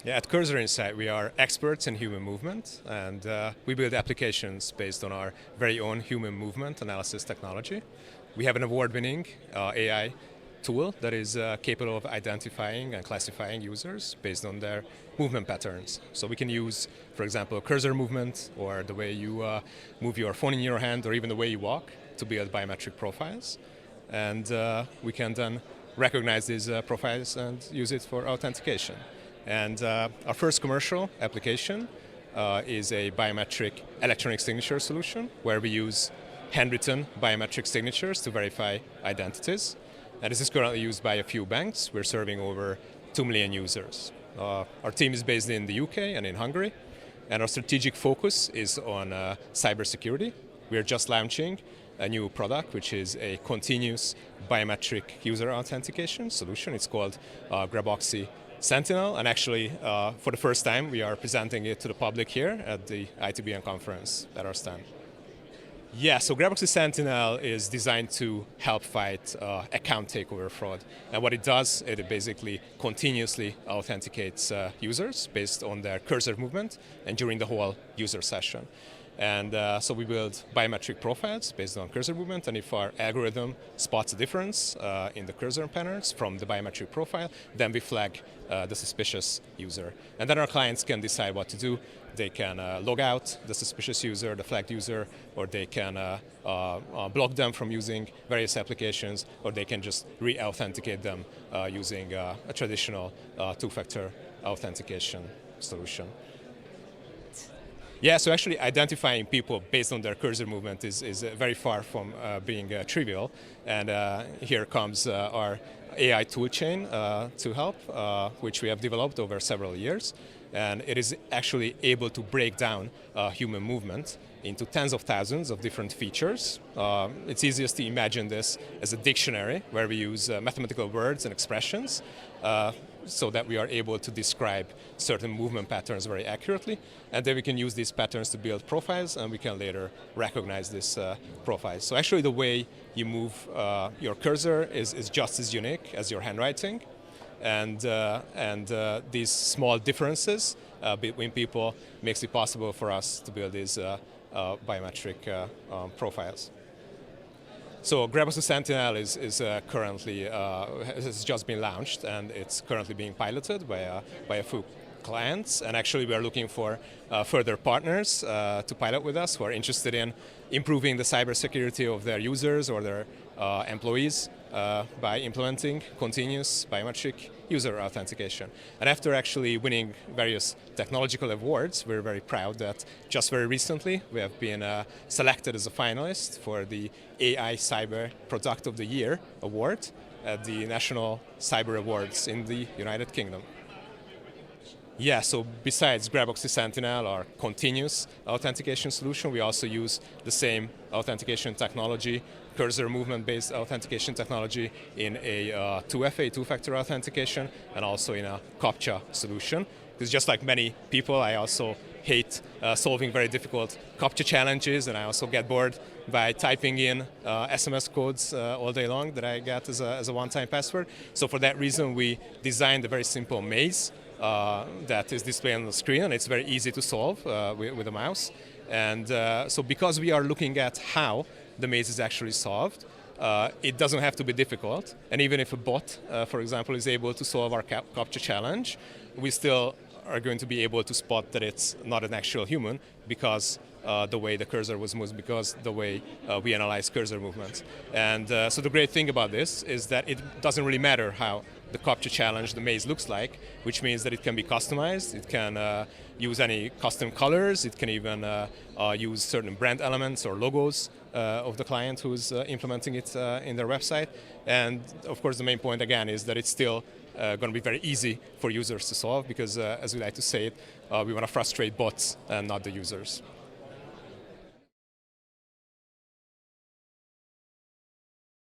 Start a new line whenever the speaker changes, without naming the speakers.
Yeah, at Cursor Insight, we are experts in human movement, and we build applications based on our very own human movement analysis technology. We have an award-winning AI tool that is capable of identifying and classifying users based on their movement patterns. So we can use, for example, cursor movement, or the way you move your phone in your hand, or even the way you walk, to build biometric profiles. And we can then recognize these profiles and use it for authentication. And our first commercial application is a biometric electronic signature solution, where we use handwritten biometric signatures to verify identities. And this is currently used by a few banks. We're serving over 2 million users. Our team is based in the UK and in Hungary, and our strategic focus is on cybersecurity. We're just launching a new product, which is a continuous biometric user authentication solution. It's called Graboxy Sentinel, and actually, for the first time, we are presenting it to the public here at the ITBN conference at our stand. Yeah, so Graboxy Sentinel is designed to help fight account takeover fraud. And what it does, it basically continuously authenticates users based on their cursor movement and during the whole user session. And so we build biometric profiles based on cursor movement, and if our algorithm spots a difference in the cursor patterns from the biometric profile, then we flag the suspicious user. And then our clients can decide what to do. They can log out the suspicious user, the flagged user, or they can block them from using various applications, or they can just re-authenticate them using a traditional two-factor authentication solution. Yeah, so actually identifying people based on their cursor movement is very far from being trivial. And here comes our AI toolchain to help, which we have developed over several years. And it is actually able to break down human movement into tens of thousands of different features. It's easiest to imagine this as a dictionary where we use mathematical words and expressions so that we are able to describe certain movement patterns very accurately. And then we can use these patterns to build profiles, and we can later recognize this profiles. So actually the way you move your cursor is just as unique as your handwriting. And these small differences between people makes it possible for us to build these biometric profiles. So Graboxy Sentinel is currently has just been launched, and it's currently being piloted by a few clients. And actually, we are looking for further partners to pilot with us who are interested in improving the cybersecurity of their users or their employees by implementing continuous biometric user authentication. And after actually winning various technological awards, we're very proud that just very recently we have been selected as a finalist for the AI Cyber Product of the Year award at the National Cyber Awards in the United Kingdom. Yeah, so besides Graboxy Sentinel, our continuous authentication solution, we also use the same authentication technology, cursor movement-based authentication technology, in a 2FA, two-factor authentication, and also in a CAPTCHA solution. Because just like many people, I also hate solving very difficult CAPTCHA challenges, and I also get bored by typing in SMS codes all day long that I get as a one-time password. So for that reason, we designed a very simple maze that is displayed on the screen, and it's very easy to solve with a mouse. And so because we are looking at how the maze is actually solved, it doesn't have to be difficult. And even if a bot, for example, is able to solve our CAPTCHA challenge, we still are going to be able to spot that it's not an actual human, because the way the cursor was moved, because the way we analyze cursor movements. And so the great thing about this is that it doesn't really matter how the CAPTCHA challenge, the maze, looks like, which means that it can be customized. It can use any custom colors. It can even use certain brand elements or logos of the client who's implementing it in their website. And of course, the main point again is that it's still going to be very easy for users to solve, because as we like to say it, we want to frustrate bots and not the users.